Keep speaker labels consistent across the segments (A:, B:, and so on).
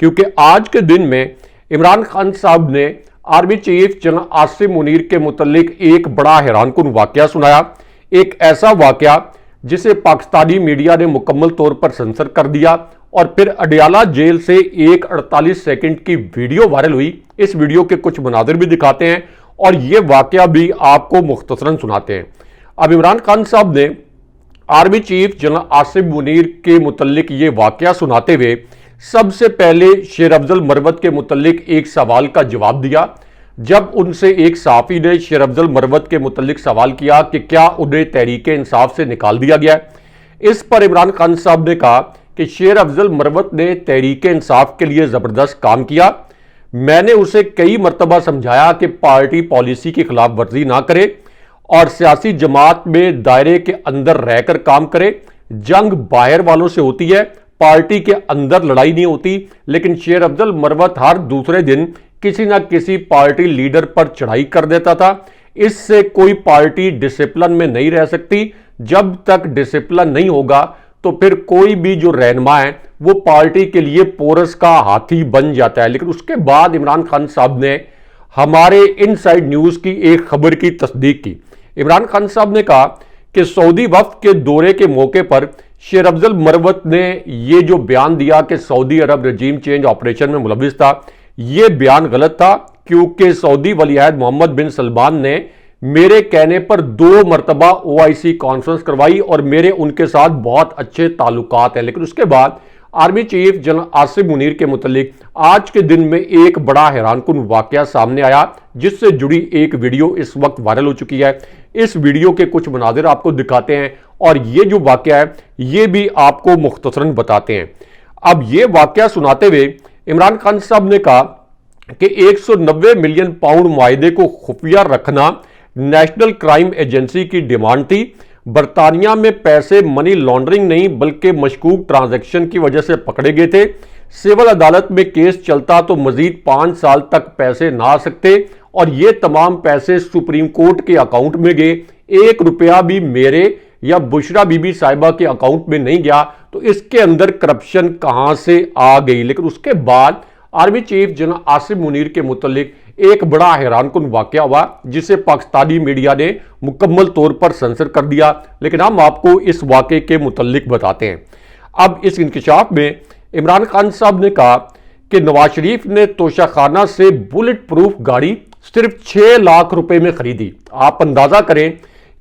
A: کیونکہ آج کے دن میں عمران خان صاحب نے army chief general Asim Munir کے متعلق ایک بڑا حیران کن واقعہ سنایا، ایک ایسا واقعہ جسے پاکستانی میڈیا نے مکمل طور پر سنسر کر دیا، اور پھر اڈیالہ جیل سے ایک 48 سیکنڈ کی ویڈیو وائرل ہوئی۔ اس ویڈیو کے کچھ مناظر بھی دکھاتے ہیں اور یہ واقعہ بھی آپ کو مختصراً سناتے ہیں۔ اب عمران خان صاحب نے army chief general Asim Munir کے متعلق یہ واقعہ سناتے ہوئے سب سے پہلے شیر افضل مروت کے متعلق ایک سوال کا جواب دیا۔ جب ان سے ایک صحافی نے شیر افضل مروت کے متعلق سوال کیا کہ کیا انہیں تحریک انصاف سے نکال دیا گیا ہے، اس پر عمران خان صاحب نے کہا کہ شیر افضل مروت نے تحریک انصاف کے لیے زبردست کام کیا۔ میں نے اسے کئی مرتبہ سمجھایا کہ پارٹی پالیسی کی خلاف ورزی نہ کرے اور سیاسی جماعت میں دائرے کے اندر رہ کر کام کرے۔ جنگ باہر والوں سے ہوتی ہے، پارٹی کے اندر لڑائی نہیں ہوتی۔ لیکن شیر افضل مروت ہر دوسرے دن کسی نہ کسی پارٹی لیڈر پر چڑھائی کر دیتا تھا۔ اس سے کوئی پارٹی ڈسپلن میں نہیں رہ سکتی۔ جب تک ڈسپلن نہیں ہوگا تو پھر کوئی بھی جو رہنما ہے وہ پارٹی کے لیے پورس کا ہاتھی بن جاتا ہے۔ لیکن اس کے بعد عمران خان صاحب نے ہمارے ان سائیڈ نیوز کی ایک خبر کی تصدیق کی۔ عمران خان صاحب نے کہا کہ سعودی وفد کے دورے کے موقع پر شیر افضل مروت نے یہ جو بیان دیا کہ سعودی عرب رجیم چینج آپریشن میں ملوث تھا، یہ بیان غلط تھا، کیونکہ سعودی ولی عہد محمد بن سلمان نے میرے کہنے پر 2 مرتبہ OIC کانفرنس کروائی اور میرے ان کے ساتھ بہت اچھے تعلقات ہیں۔ لیکن اس کے بعد army chief general Asim Munir کے متعلق آج کے دن میں ایک بڑا حیران کن واقعہ سامنے آیا، جس سے جڑی ایک ویڈیو اس وقت وائرل ہو چکی ہے۔ اس ویڈیو کے کچھ مناظر آپ کو دکھاتے ہیں اور یہ جو واقعہ ہے یہ بھی آپ کو مختصراً بتاتے ہیں۔ اب یہ واقعہ سناتے ہوئے عمران خان صاحب نے کہا کہ 190 ملین پاؤنڈ معاہدے کو خفیہ رکھنا نیشنل کرائم ایجنسی کی ڈیمانڈ تھی۔ برطانیہ میں پیسے منی لانڈرنگ نہیں بلکہ مشکوک ٹرانزیکشن کی وجہ سے پکڑے گئے تھے۔ سول عدالت میں کیس چلتا تو مزید 5 سال تک پیسے نہ آ سکتے اور یہ تمام پیسے سپریم کورٹ کے اکاؤنٹ میں گئے۔ 1 روپیہ بھی میرے یا بشرا بی بی صاحبہ کے اکاؤنٹ میں نہیں گیا، تو اس کے اندر کرپشن کہاں سے آ گئی؟ لیکن اس کے بعد army chief general Asim Munir کے متعلق ایک بڑا حیران کن واقعہ ہوا، جسے پاکستانی میڈیا نے مکمل طور پر سنسر کر دیا۔ لیکن ہم آپ کو اس واقعے کے متعلق بتاتے ہیں۔ اب اس انکشاف میں عمران خان صاحب نے کہا کہ نواز شریف نے توشہ خانہ سے بلٹ پروف گاڑی صرف 6 لاکھ روپے میں خریدی۔ آپ اندازہ کریں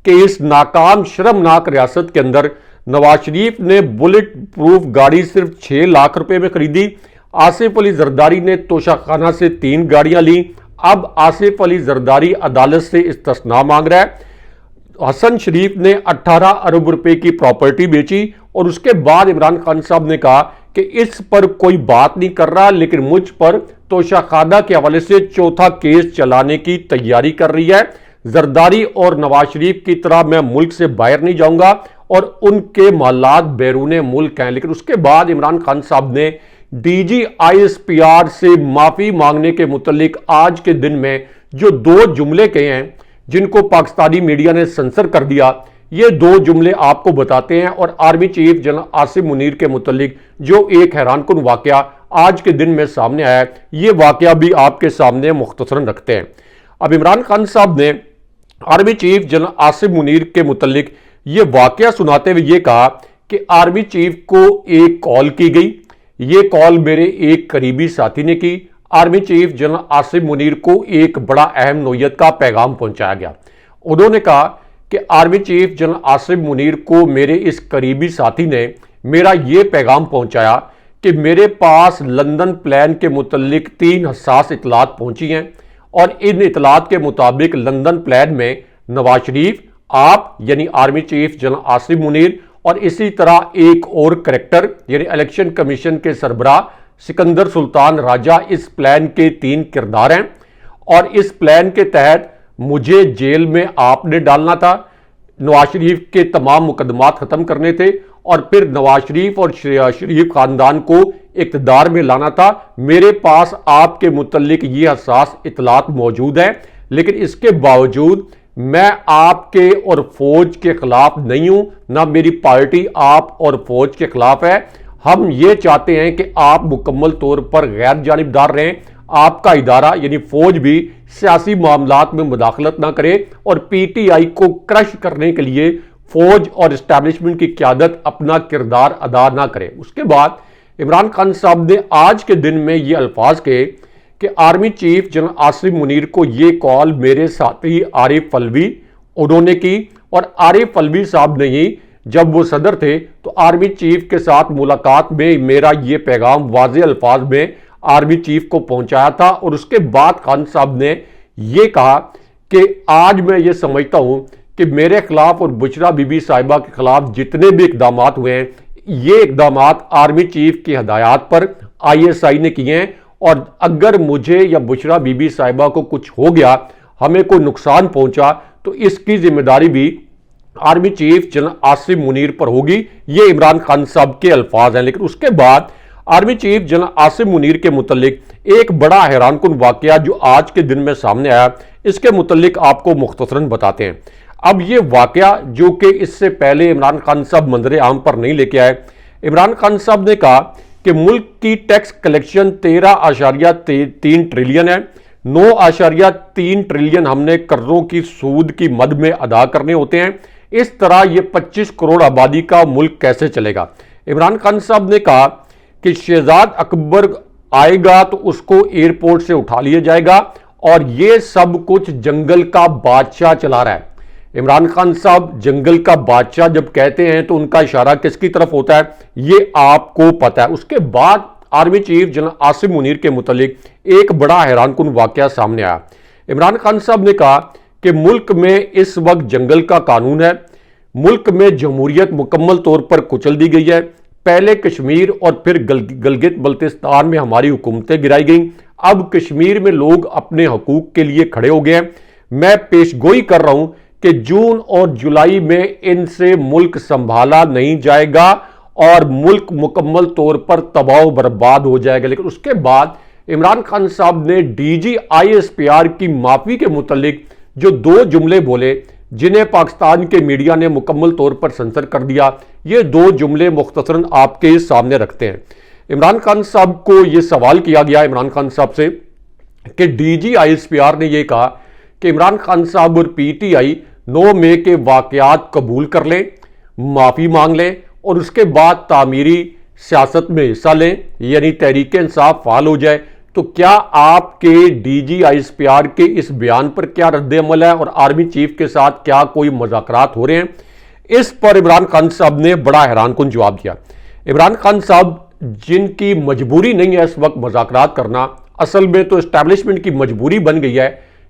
A: کہ اس ناکام شرمناک ریاست کے اندر نواز شریف نے بلٹ پروف گاڑی صرف 6 لاکھ روپے میں خریدی۔ آصف علی زرداری نے توشہ خانہ سے 3 گاڑیاں لیں۔ اب آصف علی زرداری عدالت سے استثناء مانگ رہا ہے۔ حسن شریف نے 18 ارب روپے کی پراپرٹی بیچی اور اس کے بعد عمران خان صاحب نے کہا کہ اس پر کوئی بات نہیں کر رہا، لیکن مجھ پر توشہ خانہ کے حوالے سے 4تھا کیس چلانے کی تیاری کر رہی ہے۔ زرداری اور نواز شریف کی طرح میں ملک سے باہر نہیں جاؤں گا اور ان کے محلات بیرون ملک ہیں۔ لیکن اس کے بعد عمران خان صاحب نے DG ISPR سے معافی مانگنے کے متعلق آج کے دن میں جو 2 جملے کہے ہیں جن کو پاکستانی میڈیا نے سنسر کر دیا، یہ 2 جملے آپ کو بتاتے ہیں اور army chief general Asim Munir کے متعلق جو ایک حیران کن واقعہ آج کے دن میں سامنے آیا ہے، یہ واقعہ بھی آپ کے سامنے مختصراً رکھتے ہیں۔ اب عمران خان صاحب نے army chief general Asim Munir کے متعلق یہ واقعہ سناتے ہوئے یہ کہا کہ آرمی چیف کو ایک کال کی گئی، یہ کال میرے ایک قریبی ساتھی نے کی۔ Army chief general Asim Munir کو ایک بڑا اہم نوعیت کا پیغام پہنچایا گیا۔ انہوں نے کہا کہ army chief general Asim Munir کو میرے اس قریبی ساتھی نے میرا یہ پیغام پہنچایا کہ میرے پاس لندن پلان کے متعلق 3 حساس اطلاعات پہنچی ہیں اور ان اطلاعات کے مطابق لندن پلان میں نواز شریف، آپ یعنی army chief general Asim Munir اور اسی طرح ایک اور کریکٹر یعنی الیکشن کمیشن کے سربراہ سکندر سلطان راجہ اس پلان کے 3 کردار ہیں اور اس پلان کے تحت مجھے جیل میں آپ نے ڈالنا تھا، نواز شریف کے تمام مقدمات ختم کرنے تھے اور پھر نواز شریف اور شریف خاندان کو اقتدار میں لانا تھا۔ میرے پاس آپ کے متعلق یہ حساس اطلاعات موجود ہیں، لیکن اس کے باوجود میں آپ کے اور فوج کے خلاف نہیں ہوں، نہ میری پارٹی آپ اور فوج کے خلاف ہے۔ ہم یہ چاہتے ہیں کہ آپ مکمل طور پر غیر جانبدار رہیں، آپ کا ادارہ یعنی فوج بھی سیاسی معاملات میں مداخلت نہ کرے اور پی ٹی آئی کو کرش کرنے کے لیے فوج اور اسٹیبلشمنٹ کی قیادت اپنا کردار ادا نہ کرے۔ اس کے بعد عمران خان صاحب نے آج کے دن میں یہ الفاظ کہے کہ army chief general Asim Munir کو یہ کال میرے ساتھی عارف الوی انہوں نے کی، اور عارف الوی صاحب نے ہی جب وہ صدر تھے تو آرمی چیف کے ساتھ ملاقات میں میرا یہ پیغام واضح الفاظ میں آرمی چیف کو پہنچایا تھا، اور اس کے بعد خان صاحب نے یہ کہا کہ آج میں یہ سمجھتا ہوں کہ میرے خلاف اور بشرا بی بی صاحبہ کے خلاف جتنے بھی اقدامات ہوئے ہیں یہ اقدامات آرمی چیف کی ہدایات پر آئی ایس آئی نے کیے ہیں، اور اگر مجھے یا بشرا بی بی صاحبہ کو کچھ ہو گیا، ہمیں کوئی نقصان پہنچا، تو اس کی ذمہ داری بھی army chief general Asim Munir پر ہوگی۔ یہ عمران خان صاحب کے الفاظ ہیں۔ لیکن اس کے بعد army chief general Asim Munir کے متعلق ایک بڑا حیران کن واقعہ جو آج کے دن میں سامنے آیا، اس کے متعلق آپ کو مختصراً بتاتے ہیں۔ اب یہ واقعہ جو کہ اس سے پہلے عمران خان صاحب منظر عام پر نہیں لے کے آئے، عمران خان صاحب نے کہا کہ ملک کی ٹیکس کلیکشن 13.3 ٹریلین ہے، 9.3 ٹریلین ہم نے قرضوں کی سود کی مد میں ادا کرنے ہوتے ہیں، اس طرح یہ 25 کروڑ آبادی کا ملک کیسے چلے گا۔ عمران خان صاحب نے کہا کہ شہزاد اکبر آئے گا تو اس کو ایئرپورٹ سے اٹھا لیا جائے گا، اور یہ سب کچھ جنگل کا بادشاہ چلا رہا ہے۔ عمران خان صاحب جنگل کا بادشاہ جب کہتے ہیں تو ان کا اشارہ کس کی طرف ہوتا ہے یہ آپ کو پتا ہے۔ اس کے بعد army chief general Asim Munir کے متعلق ایک بڑا حیران کن واقعہ سامنے آیا۔ عمران خان صاحب نے کہا کہ ملک میں اس وقت جنگل کا قانون ہے، ملک میں جمہوریت مکمل طور پر کچل دی گئی ہے، پہلے کشمیر اور پھر گلگت بلتستان میں ہماری حکومتیں گرائی گئیں، اب کشمیر میں لوگ اپنے حقوق کے لیے کھڑے ہو گئے ہیں۔ میں پیش گوئی کر رہا ہوں کہ جون اور جولائی میں ان سے ملک سنبھالا نہیں جائے گا اور ملک مکمل طور پر تباہ و برباد ہو جائے گا۔ لیکن اس کے بعد عمران خان صاحب نے D G I S P R کی معافی کے متعلق جو 2 جملے بولے جنہیں پاکستان کے میڈیا نے مکمل طور پر سنسر کر دیا، یہ 2 جملے مختصراً آپ کے سامنے رکھتے ہیں۔ عمران خان صاحب کو یہ سوال کیا گیا عمران خان صاحب سے کہ D G I S P R نے یہ کہا کہ عمران خان صاحب اور پی ٹی آئی 9 مئی کے واقعات قبول کر لیں، معافی مانگ لیں، اور اس کے بعد تعمیری سیاست میں حصہ لیں، یعنی تحریک انصاف فعال ہو جائے۔ تو کیا آپ کے D G I S P R کے اس بیان پر کیا رد عمل ہے اور آرمی چیف کے ساتھ کیا کوئی مذاکرات ہو رہے ہیں؟ اس پر عمران خان صاحب نے بڑا حیران کن جواب دیا۔ عمران خان صاحب جن کی مجبوری نہیں ہے اس وقت مذاکرات کرنا، اصل میں تو اسٹیبلشمنٹ کی مجبوری بن گئی ہے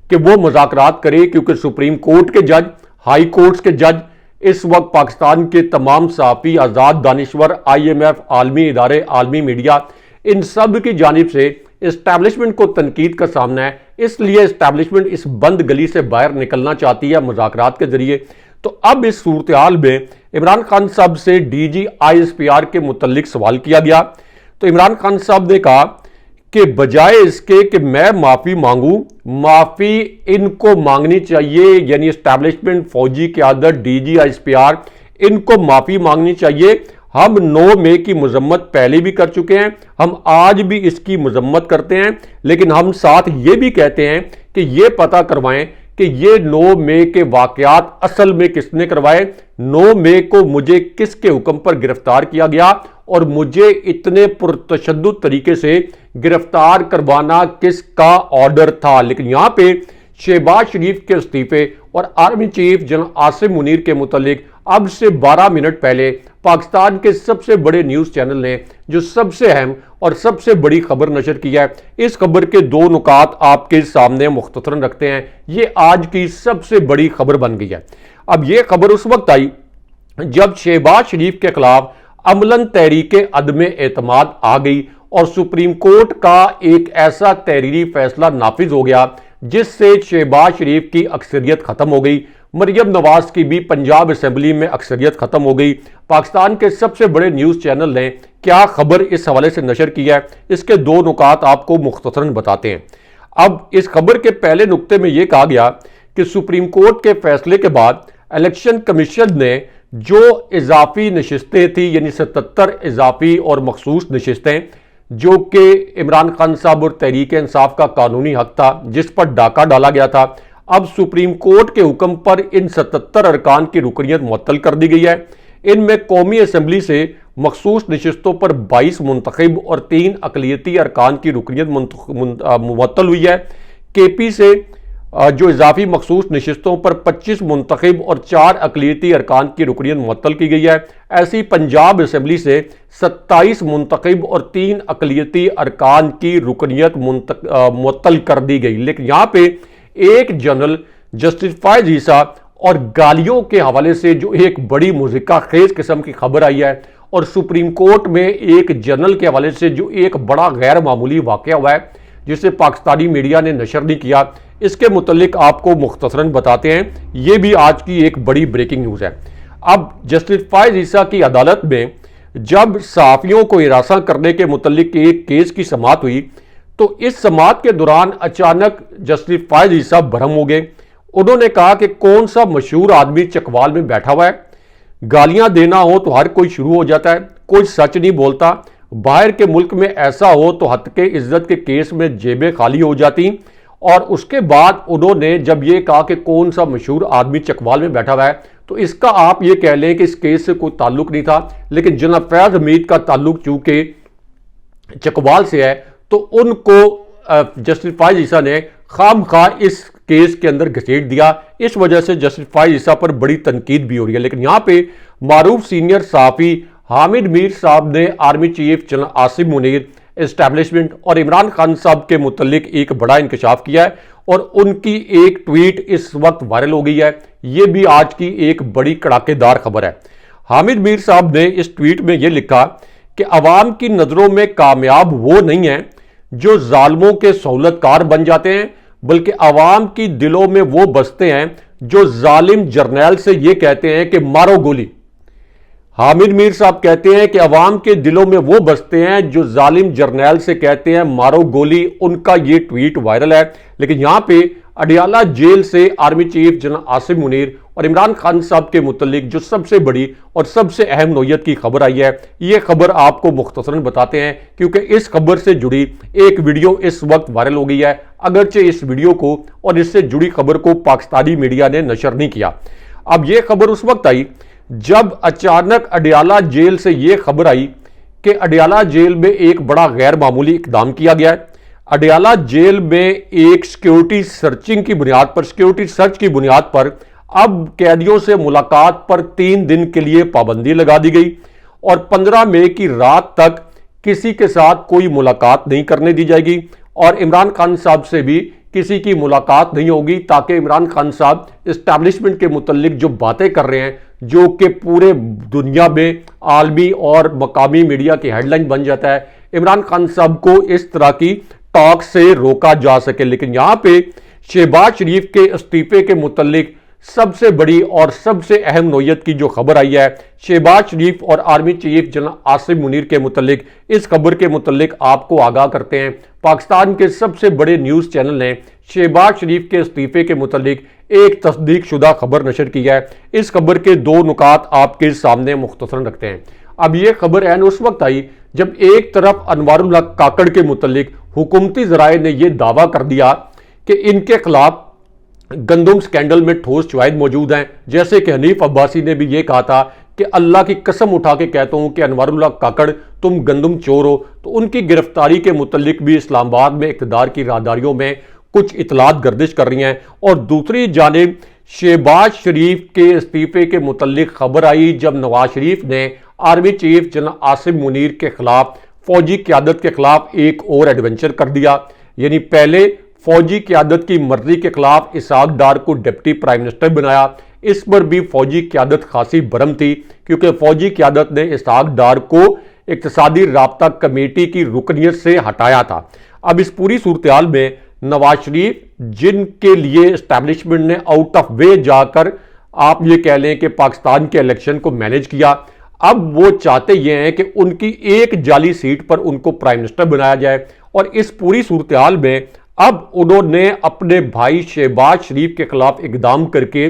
A: کہ وہ مذاکرات کرے، کیونکہ سپریم کورٹ کے جج، ہائی کورٹس کے جج اس وقت پاکستان کے تمام صحافی، آزاد دانشور، آئی ایم ایف، عالمی ادارے، عالمی میڈیا، ان سب کی جانب سے اسٹیبلشمنٹ کو تنقید کا سامنا ہے۔ اس لیے اسٹیبلشمنٹ اس بند گلی سے باہر نکلنا چاہتی ہے مذاکرات کے ذریعے۔ تو اب اس صورتحال میں عمران خان صاحب سے D G I S P R کے متعلق سوال کیا گیا، تو عمران خان صاحب نے کہا کہ بجائے اس کے کہ میں معافی مانگوں، معافی ان کو مانگنی چاہیے، یعنی اسٹیبلشمنٹ، فوجی قیادت، D G I S P R, ان کو معافی مانگنی چاہیے۔ ہم 9 مئی کی مذمت پہلے بھی کر چکے ہیں، ہم آج بھی اس کی مذمت کرتے ہیں، لیکن ہم ساتھ یہ بھی کہتے ہیں کہ یہ پتہ کروائیں کہ یہ 9 مئی کے واقعات اصل میں کس نے کروائے، 9 مئی کو مجھے کس کے حکم پر گرفتار کیا گیا، اور مجھے اتنے پرتشدد طریقے سے گرفتار کروانا کس کا آرڈر تھا۔ لیکن یہاں پہ شہباز شریف کے استعفے اور army chief general Asim Munir کے متعلق اب سے 12 منٹ پہلے پاکستان کے سب سے بڑے نیوز چینل نے جو سب سے اہم اور سب سے بڑی خبر نشر کی ہے، اس خبر کے 2 نکات آپ کے سامنے مختصراً رکھتے ہیں۔ یہ آج کی سب سے بڑی خبر بن گئی ہے۔ اب یہ خبر اس وقت آئی جب شہباز شریف کے خلاف عملاً تحریک عدم اعتماد آ گئی اور سپریم کورٹ کا ایک ایسا تحریری فیصلہ نافذ ہو گیا جس سے شہباز شریف کی اکثریت ختم ہو گئی، مریم نواز کی بھی پنجاب اسمبلی میں اکثریت ختم ہو گئی۔ پاکستان کے سب سے بڑے نیوز چینل نے کیا خبر اس حوالے سے نشر کی ہے، اس کے 2 نکات آپ کو مختصراً بتاتے ہیں۔ اب اس خبر کے پہلے نقطے میں یہ کہا گیا کہ سپریم کورٹ کے فیصلے کے بعد الیکشن کمیشن نے جو اضافی نشستیں تھیں، یعنی 77 اضافی اور مخصوص نشستیں جو کہ عمران خان صاحب اور تحریک انصاف کا قانونی حق تھا، جس پر ڈاکہ ڈالا گیا تھا، اب سپریم کورٹ کے حکم پر ان 77 ارکان کی رکنیت معطل کر دی گئی ہے۔ ان میں قومی اسمبلی سے مخصوص نشستوں پر 22 منتخب اور 3 اقلیتی ارکان کی رکنیت معطل ہوئی ہے۔ کے پی سے جو اضافی مخصوص نشستوں پر 25 منتخب اور 4 اقلیتی ارکان کی رکنیت معطل کی گئی ہے۔ ایسی پنجاب اسمبلی سے 27 منتخب اور 3 اقلیتی ارکان کی رکنیت معطل کر دی گئی۔ لیکن یہاں پہ ایک جنرل جسٹس فائز عیسیٰ اور گالیوں کے حوالے سے جو ایک بڑی مضحکہ خیز قسم کی خبر آئی ہے، اور سپریم کورٹ میں ایک جنرل کے حوالے سے جو ایک بڑا غیر معمولی واقعہ ہوا ہے جسے پاکستانی میڈیا نے نشر نہیں کیا، اس کے متعلق آپ کو مختصراً بتاتے ہیں۔ یہ بھی آج کی ایک بڑی بریکنگ نیوز ہے۔ اب جسٹس فائز عیسیٰ کی عدالت میں جب صحافیوں کو ہراساں کرنے کے متعلق ایک کیس کی سماعت ہوئی تو اس سماعت کے دوران اچانک جسٹس فائز عیسیٰ برہم ہو گئے۔ انہوں نے کہا کہ کون سا مشہور آدمی چکوال میں بیٹھا ہوا ہے، گالیاں دینا ہو تو ہر کوئی شروع ہو جاتا ہے، کوئی سچ نہیں بولتا، باہر کے ملک میں ایسا ہو تو ہتک عزت کے کیس میں جیبیں خالی ہو جاتی۔ اور اس کے بعد انہوں نے جب یہ کہا کہ کون سا مشہور آدمی چکوال میں بیٹھا ہوا ہے، تو اس کا آپ یہ کہہ لیں کہ اس کیس سے کوئی تعلق نہیں تھا، لیکن جناب فیاض حمید کا تعلق چونکہ چکوال سے ہے تو ان کو جسٹس فائز عیسیٰ نے خام خواہ اس کیس کے اندر گھسیٹ دیا۔ اس وجہ سے جسٹس فائز عیسیٰ پر بڑی تنقید بھی ہو رہی ہے۔ لیکن یہاں پہ معروف سینئر صحافی حامد میر صاحب نے army chief general Asim Munir, establishment اور عمران خان صاحب کے متعلق ایک بڑا انکشاف کیا ہے، اور ان کی ایک ٹویٹ اس وقت وائرل ہو گئی ہے۔ یہ بھی آج کی ایک بڑی کڑاکے دار خبر ہے۔ حامد میر صاحب نے اس ٹویٹ میں یہ لکھا کہ عوام کی نظروں میں کامیاب وہ نہیں ہیں جو ظالموں کے سہولت کار بن جاتے ہیں، بلکہ عوام کی دلوں میں وہ بستے ہیں جو ظالم جرنیل سے یہ کہتے ہیں کہ مارو گولی۔ حامد میر صاحب کہتے ہیں کہ عوام کے دلوں میں وہ بستے ہیں جو ظالم جرنیل سے کہتے ہیں مارو گولی۔ ان کا یہ ٹویٹ وائرل ہے۔ لیکن یہاں پہ اڈیالہ جیل سے army chief general Asim Munir اور عمران خان صاحب کے متعلق جو سب سے بڑی اور سب سے اہم نوعیت کی خبر آئی ہے، یہ خبر آپ کو مختصراً بتاتے ہیں، کیونکہ اس خبر سے جڑی ایک ویڈیو اس وقت وائرل ہو گئی ہے، اگرچہ اس ویڈیو کو اور اس سے جڑی خبر کو پاکستانی میڈیا نے نشر نہیں کیا۔ اب یہ خبر اس وقت آئی جب اچانک اڈیالہ جیل سے یہ خبر آئی کہ اڈیالہ جیل میں ایک بڑا غیر معمولی اقدام کیا گیا ہے۔ اڈیالہ جیل میں ایک سیکیورٹی سرچنگ کی بنیاد پر، سیکیورٹی سرچ کی بنیاد پر اب قیدیوں سے ملاقات پر 3 دن کے لیے پابندی لگا دی گئی، اور 15 مئی کی رات تک کسی کے ساتھ کوئی ملاقات نہیں کرنے دی جائے گی، اور عمران خان صاحب سے بھی کسی کی ملاقات نہیں ہوگی، تاکہ عمران خان صاحب اسٹیبلشمنٹ کے متعلق جو باتیں کر رہے ہیں، جو کہ پورے دنیا میں عالمی اور مقامی میڈیا کی ہیڈ لائن بن جاتا ہے، عمران خان صاحب کو اس طرح کی ٹاک سے روکا جا سکے۔ لیکن یہاں پہ شہباز شریف کے استعفے کے متعلق سب سے بڑی اور سب سے اہم نوعیت کی جو خبر آئی ہے، شہباز شریف اور army chief general Asim Munir کے متعلق، اس خبر کے متعلق آپ کو آگاہ کرتے ہیں۔ پاکستان کے سب سے بڑے نیوز چینل نے شہباز شریف کے استعفے کے متعلق ایک تصدیق شدہ خبر نشر کی ہے۔ اس خبر کے 2 نکات آپ کے سامنے مختصراً رکھتے ہیں۔ اب یہ خبر اس وقت آئی جب ایک طرف انوار الحق کاکڑ کے متعلق حکومتی ذرائع نے یہ دعویٰ کر دیا کہ ان کے خلاف گندم سکینڈل میں ٹھوس شواہد موجود ہیں، جیسے کہ حنیف عباسی نے بھی یہ کہا تھا کہ اللہ کی قسم اٹھا کے کہتا ہوں کہ انوار الحق کاکڑ تم گندم چور ہو۔ تو ان کی گرفتاری کے متعلق بھی اسلام آباد میں اقتدار کی راہداریوں میں کچھ اطلاعات گردش کر رہی ہیں، اور دوسری جانب شہباز شریف کے استعفے کے متعلق خبر آئی جب نواز شریف نے army chief general Asim Munir کے خلاف، فوجی قیادت کے خلاف ایک اور ایڈونچر کر دیا۔ یعنی پہلے فوجی قیادت کی مرضی کے خلاف اسحاق ڈار کو ڈپٹی پرائم منسٹر بنایا۔ اس پر بھی فوجی قیادت خاصی برہم تھی، کیونکہ فوجی قیادت نے اسحاق ڈار کو اقتصادی رابطہ کمیٹی کی رکنیت سے ہٹایا تھا۔ اب اس پوری صورتحال میں نواز شریف، جن کے لیے اسٹیبلشمنٹ نے آؤٹ آف وے جا کر آپ یہ کہہ لیں کہ پاکستان کے الیکشن کو مینج کیا، اب وہ چاہتے یہ ہیں کہ ان کی ایک جعلی سیٹ پر ان کو پرائم منسٹر بنایا جائے، اور اس پوری صورتحال میں اب انہوں نے اپنے بھائی شہباز شریف کے خلاف اقدام کر کے